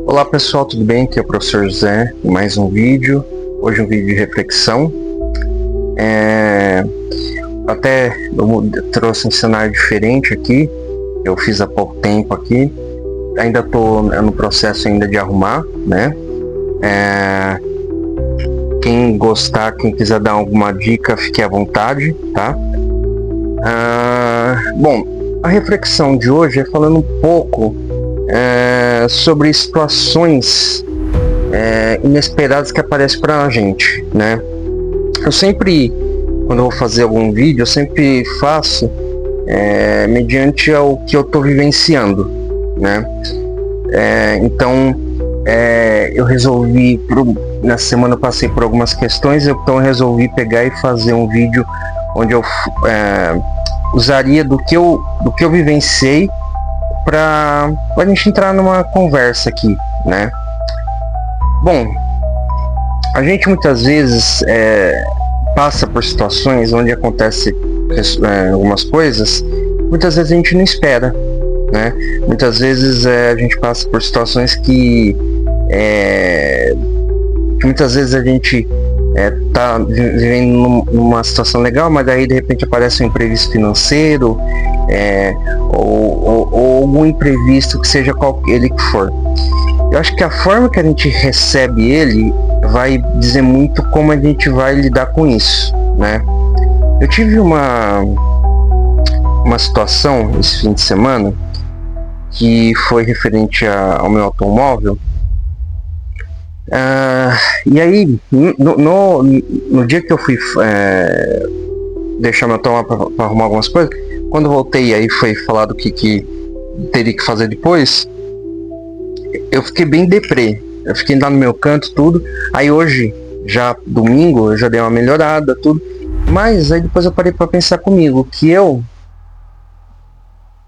Olá pessoal, tudo bem? Aqui é o professor José em mais um vídeo. Hoje um vídeo de reflexão. Até eu trouxe um cenário diferente aqui. Eu fiz há pouco tempo aqui. Ainda estou no processo ainda de arrumar, né? Quem gostar, quem quiser dar alguma dica, fique à vontade, tá? Bom, a reflexão de hoje é falando um pouco sobre situações inesperadas que aparecem para a gente, né? Eu sempre, quando eu vou fazer algum vídeo, eu sempre faço mediante ao que eu estou vivenciando, né? Então, eu resolvi, na semana eu passei por algumas questões, então eu resolvi pegar e fazer um vídeo onde eu usaria do que eu vivenciei para a gente entrar numa conversa aqui, né? Bom, a gente muitas vezes passa por situações onde acontece algumas coisas, muitas vezes a gente não espera, né? Muitas vezes a gente passa por situações que muitas vezes a gente tá vivendo numa situação legal, mas daí de repente aparece um imprevisto financeiro, ou algum imprevisto que seja qual ele que for. Eu acho que a forma que a gente recebe ele vai dizer muito como a gente vai lidar com isso, né? Eu tive uma situação esse fim de semana que foi referente ao meu automóvel. E aí, no dia que eu fui deixar meu automóvel para arrumar algumas coisas, quando eu voltei, aí foi falado que teria que fazer depois, eu fiquei bem deprê. Eu fiquei lá no meu canto, tudo. Aí hoje, já domingo, eu já dei uma melhorada, tudo. Mas aí depois eu parei para pensar comigo que eu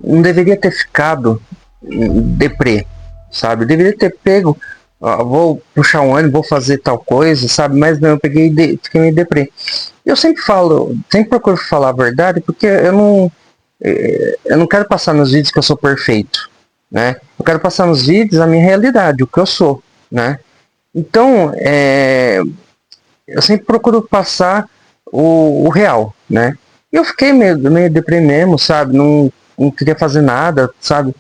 não deveria ter ficado deprê, sabe? Eu deveria ter pego, vou puxar um ônibus, vou fazer tal coisa, sabe? Mas não, eu peguei e fiquei meio deprê. Eu sempre procuro falar a verdade, porque eu não quero passar nos vídeos que eu sou perfeito, né? Eu quero passar nos vídeos a minha realidade, o que eu sou, né? Então, eu sempre procuro passar o real, né? E eu fiquei meio deprê mesmo, sabe? Não queria fazer nada, sabe?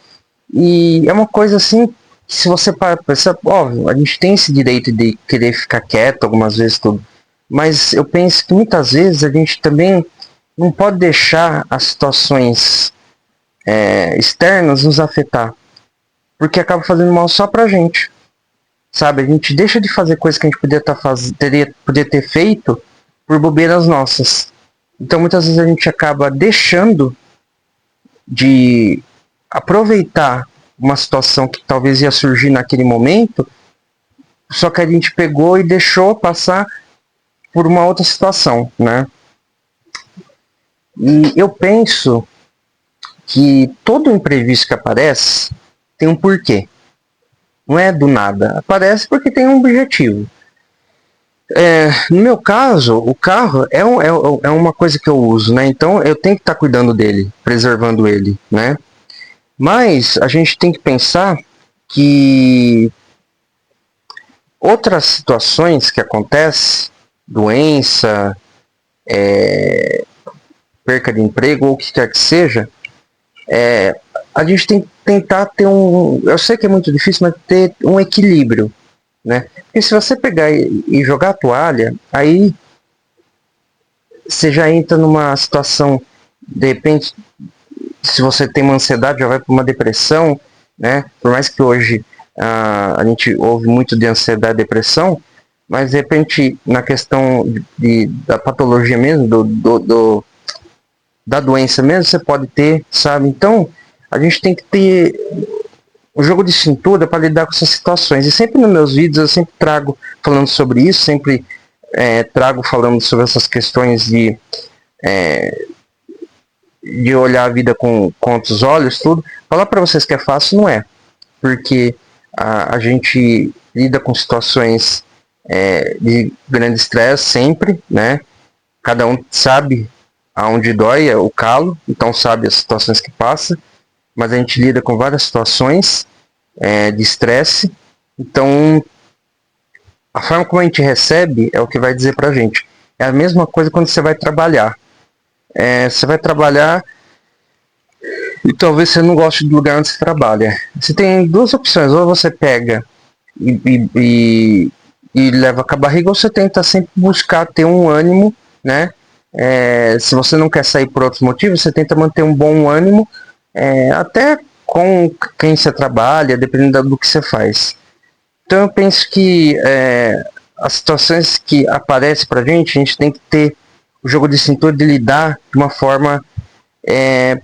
E é uma coisa assim, que se você pensar, óbvio, a gente tem esse direito de querer ficar quieto algumas vezes, tudo. Mas eu penso que muitas vezes a gente também não pode deixar as situações externas nos afetar, porque acaba fazendo mal só pra gente, sabe? A gente deixa de fazer coisas que a gente podia ter feito por bobeiras nossas. Então muitas vezes a gente acaba deixando de aproveitar uma situação que talvez ia surgir naquele momento, só que a gente pegou e deixou passar por uma outra situação, né? E eu penso que todo imprevisto que aparece tem um porquê. Não é do nada. Aparece porque tem um objetivo. No meu caso, o carro é uma coisa que eu uso, né? Então eu tenho que estar cuidando dele, preservando ele, né? Mas a gente tem que pensar que outras situações que acontecem, doença, perca de emprego ou o que quer que seja, a gente tem que tentar ter eu sei que é muito difícil, mas ter um equilíbrio, né? Porque se você pegar e jogar a toalha, aí você já entra numa situação, de repente, se você tem uma ansiedade, já vai para uma depressão, né? Por mais que hoje a gente ouve muito de ansiedade e depressão, mas de repente na questão da patologia mesmo, da doença mesmo, você pode ter, sabe? Então a gente tem que ter o jogo de cintura para lidar com essas situações. E sempre nos meus vídeos eu sempre trago falando sobre isso, sempre trago falando sobre essas questões de olhar a vida com outros olhos, tudo. Falar para vocês que é fácil, não é. Porque a gente lida com situações de grande estresse sempre, né? Cada um sabe aonde dói o calo, então sabe as situações que passa, mas a gente lida com várias situações de estresse, Então, a forma como a gente recebe é o que vai dizer pra gente. É a mesma coisa quando você vai trabalhar. Você vai trabalhar e talvez você não goste do lugar onde você trabalha. Você tem duas opções: ou você pega e leva com a barriga, ou você tenta sempre buscar ter um ânimo, né? Se você não quer sair por outros motivos, você tenta manter um bom ânimo, até com quem você trabalha, dependendo do que você faz. Então eu penso que as situações que aparecem pra gente, a gente tem que ter o jogo de cintura de lidar de uma forma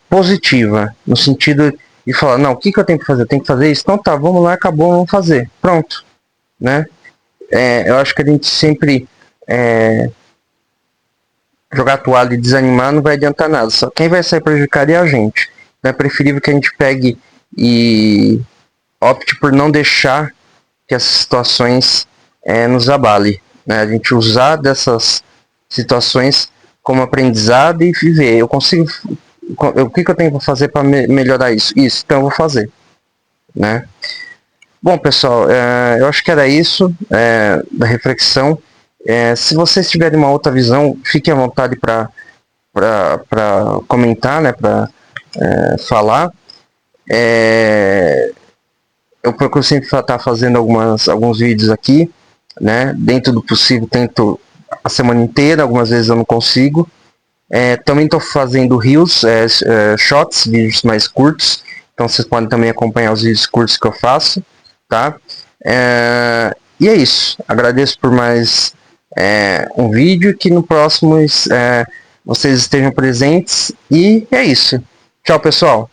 positiva, no sentido de falar, não, o que eu tenho que fazer? Eu tenho que fazer isso? Então tá, vamos lá, acabou, vamos fazer. Pronto, né? Eu acho que a gente sempre jogar a toalha e desanimar não vai adiantar nada. Só quem vai sair prejudicado é a gente. Então é preferível que a gente pegue e opte por não deixar que essas situações nos abale, né? A gente usar dessas situações como aprendizado e viver. Eu consigo. O que eu tenho para fazer para melhorar isso? Isso, então eu vou fazer, né? Bom, pessoal, eu acho que era isso da reflexão. Se vocês tiverem uma outra visão, fiquem à vontade para comentar, né? Para falar. Eu procuro sempre estar fazendo alguns vídeos aqui, né? Dentro do possível, tento a semana inteira, algumas vezes eu não consigo. Também estou fazendo reels, shots, vídeos mais curtos, então vocês podem também acompanhar os vídeos curtos que eu faço, tá? E é isso, agradeço por mais um vídeo, que no próximo vocês estejam presentes, e é isso. Tchau, pessoal!